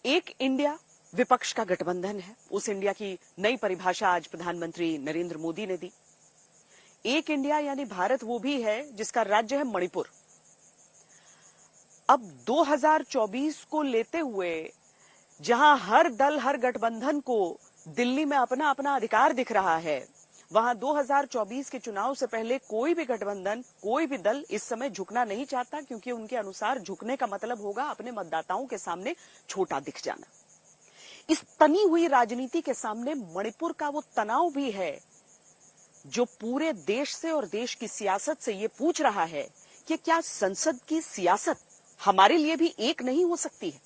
एक इंडिया विपक्ष का गठबंधन है। उस इंडिया की नई परिभाषा आज प्रधानमंत्री नरेंद्र मोदी ने दी। एक इंडिया यानी भारत वो भी है जिसका राज्य है मणिपुर। अब 2024 को लेते हुए जहां हर दल हर गठबंधन को दिल्ली में अपना अपना अधिकार दिख रहा है, वहां 2024 के चुनाव से पहले कोई भी गठबंधन, कोई भी दल इस समय झुकना नहीं चाहता, क्योंकि उनके अनुसार झुकने का मतलब होगा अपने मतदाताओं के सामने छोटा दिख जाना। इस तनी हुई राजनीति के सामने मणिपुर का वो तनाव भी है जो पूरे देश से और देश की सियासत से ये पूछ रहा है कि क्या संसद की सियासत हमारे लिए भी एक नहीं हो सकती है।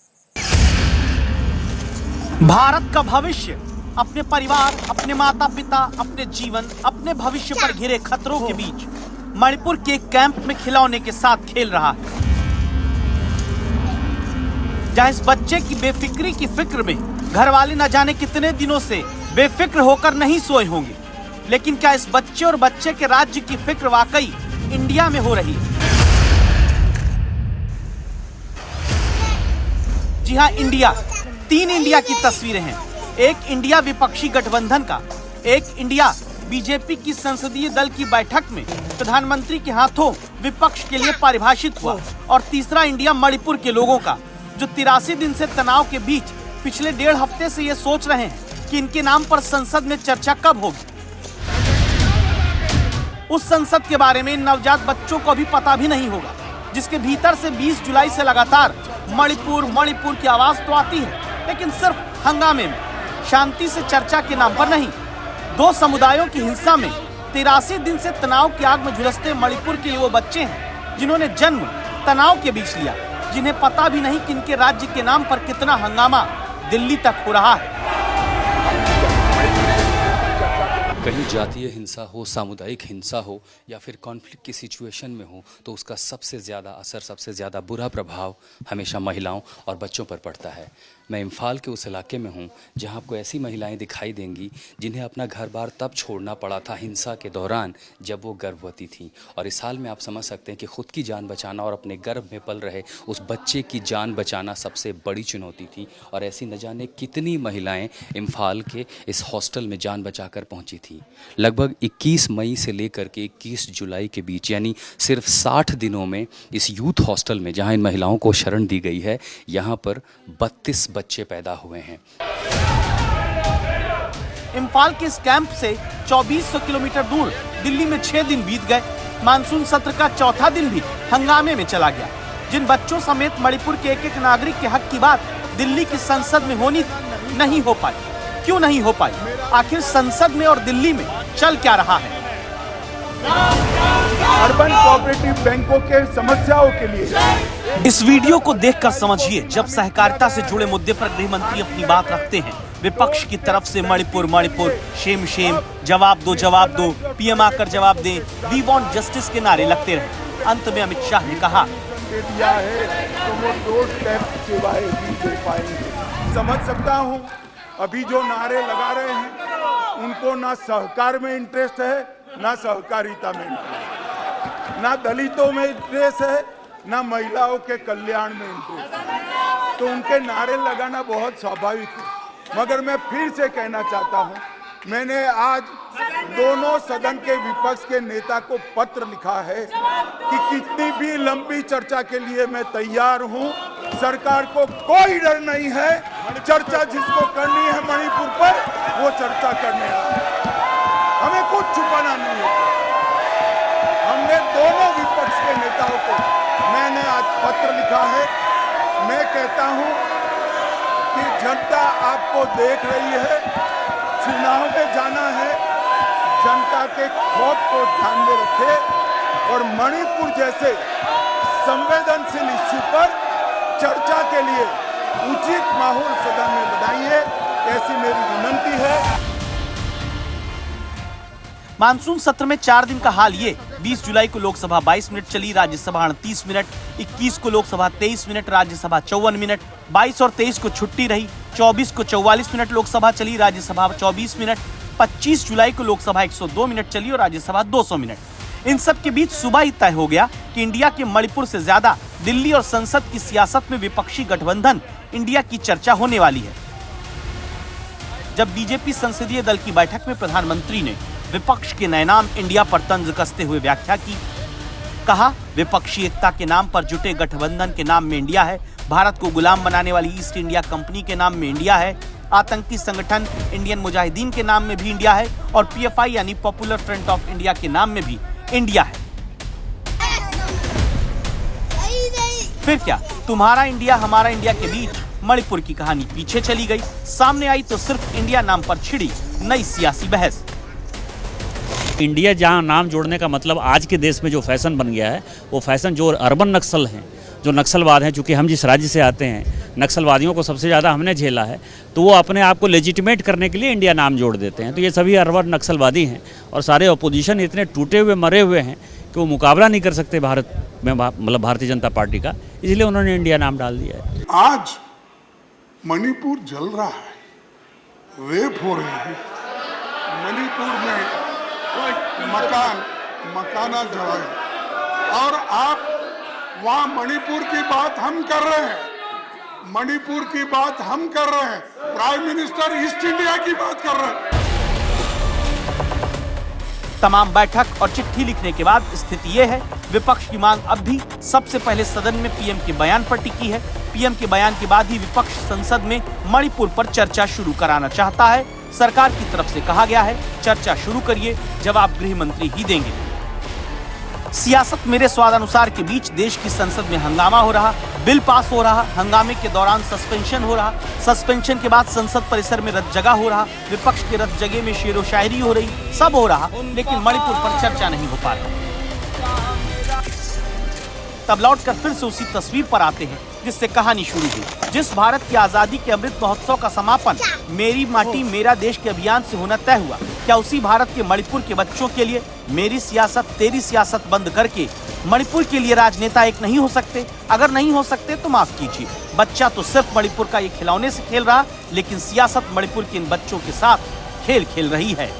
भारत का भविष्य अपने परिवार, अपने माता पिता, अपने जीवन, अपने भविष्य पर घिरे खतरों के बीच मणिपुर के कैंप में खिलौने के साथ खेल रहा है, जहां इस बच्चे की बेफिक्री की फिक्र में घर वाले न जाने कितने दिनों से बेफिक्र होकर नहीं सोए होंगे। लेकिन क्या इस बच्चे और बच्चे के राज्य की फिक्र वाकई इंडिया में हो रही है? जी हाँ, इंडिया। 3 इंडिया की तस्वीरें हैं। एक इंडिया विपक्षी गठबंधन का, एक इंडिया बीजेपी की संसदीय दल की बैठक में प्रधानमंत्री के हाथों विपक्ष के लिए परिभाषित हुआ, और तीसरा इंडिया मणिपुर के लोगों का, जो 83 दिन से तनाव के बीच पिछले 1.5 हफ्ते से ये सोच रहे हैं कि इनके नाम पर संसद में चर्चा कब होगी। उस संसद के बारे में इन नवजात बच्चों को अभी पता भी नहीं होगा, जिसके भीतर से 20 जुलाई से लगातार मणिपुर मणिपुर की आवाज तो आती है, लेकिन सिर्फ हंगामे में, शांति से चर्चा के नाम पर नहीं। 2 समुदायों की हिंसा में 83 दिन से तनाव की आग में झुलसते मणिपुर के वो बच्चे हैं जिन्होंने जन्म तनाव के बीच लिया, जिन्हें पता भी नहीं कि इनके राज्य के नाम पर कितना हंगामा दिल्ली तक हो रहा है। कहीं जातीय हिंसा हो, सामुदायिक हिंसा हो या फिर कॉन्फ्लिक्ट की सिचुएशन में हो, तो उसका सबसे ज़्यादा असर, सबसे ज़्यादा बुरा प्रभाव हमेशा महिलाओं और बच्चों पर पड़ता है। मैं इम्फाल के उस इलाके में हूँ जहाँ आपको ऐसी महिलाएं दिखाई देंगी जिन्हें अपना घर बार तब छोड़ना पड़ा था हिंसा के दौरान जब वो गर्भवती थीं। और इस हाल में आप समझ सकते हैं कि खुद की जान बचाना और अपने गर्भ में पल रहे उस बच्चे की जान बचाना सबसे बड़ी चुनौती थी। और ऐसी न जाने कितनी महिलाएं इम्फाल के इस हॉस्टल में जान बचाकर पहुंची थी। लगभग 21 मई से लेकर के 21 जुलाई के बीच, यानी सिर्फ 60 दिनों में इस यूथ हॉस्टल में जहां इन महिलाओं को शरण दी गई है, यहां पर 32 बच्चे पैदा हुए हैं। इम्फाल के इस कैंप से 2400 किलोमीटर दूर दिल्ली में 6 दिन बीत गए। मानसून सत्र का चौथा दिन भी हंगामे में चला गया। जिन बच्चों समेत मणिपुर के एक नागरिक के हक की बात दिल्ली की संसद में होनी थी, नहीं हो पाई। क्यों नहीं हो पाई? आखिर संसद में और दिल्ली में चल क्या रहा है? अर्बन कोऑपरेटिव बैंकों के समस्याओं के लिए इस वीडियो को देखकर समझिए, जब सहकारिता से जुड़े मुद्दे पर गृह मंत्री अपनी बात रखते हैं, विपक्ष की तरफ से मणिपुर मणिपुर, शेम शेम, जवाब दो, पीएम आकर जवाब दे, वी वांट जस्टिस के नारे लगते रहे। अंत में अमित शाह ने कहा, दिया है तो वो डोर स्टेप सेवाएं भी दे पाएंगे। समझ सकता हूँ अभी जो नारे लगा रहे हैं उनको ना सहकार में इंटरेस्ट है, ना सहकारिता में इंटरेस्ट, ना दलितों में इंटरेस्ट है, ना महिलाओं के कल्याण में इंटरेस्ट है। तो उनके नारे लगाना बहुत स्वाभाविक है। मगर मैं फिर से कहना चाहता हूं, मैंने आज दोनों सदन के विपक्ष के नेता को पत्र लिखा है कि कितनी भी लंबी चर्चा के लिए मैं तैयार हूं। सरकार को कोई डर नहीं है। चर्चा जिसको करनी है मणिपुर पर, वो चर्चा करने आए। हमें कुछ छुपाना नहीं है। हमने दोनों विपक्ष के नेताओं को मैंने आज पत्र लिखा है। मैं कहता हूं कि जनता आपको देख रही है, चुनाव में जाना है, जनता के खौफ को ध्यान में रखे और मणिपुर जैसे संवेदनशील इश्यू पर चर्चा के लिए उचित माहौल सदन में बनाइए, ऐसी मेरी विनती है। मानसून सत्र में 4 दिन का हाल ये: 20 जुलाई को लोकसभा 22 मिनट चली, राज्यसभा 38 मिनट, 21 को लोकसभा 23 मिनट, राज्यसभा 54 मिनट, 22 और 23 को छुट्टी रही, 24 को 44 मिनट लोकसभा चली, राज्यसभा 24 मिनट, 25 जुलाई को लोकसभा 102 मिनट चली और राज्यसभा 200 मिनट। इन सब के बीच सुबह ही तय हो गया कि इंडिया के मणिपुर से ज्यादा दिल्ली और संसद की सियासत में विपक्षी गठबंधन इंडिया की चर्चा होने वाली है। जब बीजेपी संसदीय दल की बैठक में प्रधानमंत्री ने विपक्ष के नए नाम इंडिया पर तंज कसते हुए व्याख्या की, कहा विपक्षी एकता के नाम पर जुटे गठबंधन के नाम में इंडिया है, भारत को गुलाम बनाने वाली ईस्ट इंडिया कंपनी के नाम में इंडिया है, आतंकी संगठन इंडियन मुजाहिदीन के नाम में भी इंडिया है और पीएफआई यानी पॉपुलर फ्रंट ऑफ इंडिया के नाम में भी इंडिया है। फिर क्या तुम्हारा इंडिया हमारा इंडिया के बीच मणिपुर की कहानी पीछे चली गई। सामने आई तो सिर्फ इंडिया नाम पर छिड़ी नई सियासी बहस। इंडिया जहां नाम जोड़ने का मतलब आज के देश में जो फैशन बन गया है, वो फैशन जो अर्बन नक्सल हैं, जो नक्सलवाद हैं, चूँकि हम जिस राज्य से आते हैं नक्सलवादियों को सबसे ज़्यादा हमने झेला है, तो वो अपने आप को लेजिटिमेट करने के लिए इंडिया नाम जोड़ देते हैं। तो ये सभी अर्बन नक्सलवादी हैं और सारे अपोजिशन इतने टूटे हुए मरे हुए हैं कि वो मुकाबला नहीं कर सकते भारत में, मतलब भारतीय जनता पार्टी का, इसलिए उन्होंने इंडिया नाम डाल दिया है। आज मणिपुर जल रहा है, रेप हो रहे हैं, मणिपुर में मकाना जलाए और आप वहाँ मणिपुर की बात हम कर रहे हैं, मणिपुर की बात हम कर रहे हैं, प्राइम मिनिस्टर ईस्ट इंडिया की बात कर रहे हैं। तमाम बैठक और चिट्ठी लिखने के बाद स्थिति ये है, विपक्ष की मांग अब भी सबसे पहले सदन में पीएम के बयान पर टिकी है। पीएम के बयान के बाद ही विपक्ष संसद में मणिपुर पर चर्चा शुरू कराना चाहता है। सरकार की तरफ से कहा गया है चर्चा शुरू करिए, जवाब गृह मंत्री ही देंगे। सियासत मेरे स्वादानुसार के बीच देश की संसद में हंगामा हो रहा, बिल पास हो रहा, हंगामे के दौरान सस्पेंशन हो रहा, सस्पेंशन के बाद संसद परिसर में रत जगह हो रहा, विपक्ष के रत जगह में शेरो शायरी हो रही, सब हो रहा, लेकिन मणिपुर पर चर्चा नहीं हो पा रही। तब लौटकर फिर से उसी तस्वीर पर आते हैं जिससे कहानी शुरू हुई। जिस भारत की आजादी के अमृत महोत्सव का समापन मेरी माटी मेरा देश के अभियान से होना तय हुआ, क्या उसी भारत के मणिपुर के बच्चों के लिए मेरी सियासत तेरी सियासत बंद करके मणिपुर के लिए राजनेता एक नहीं हो सकते? अगर नहीं हो सकते तो माफ कीजिए, बच्चा तो सिर्फ मणिपुर का ये खिलौने से खेल रहा, लेकिन सियासत मणिपुर के इन बच्चों के साथ खेल खेल रही है।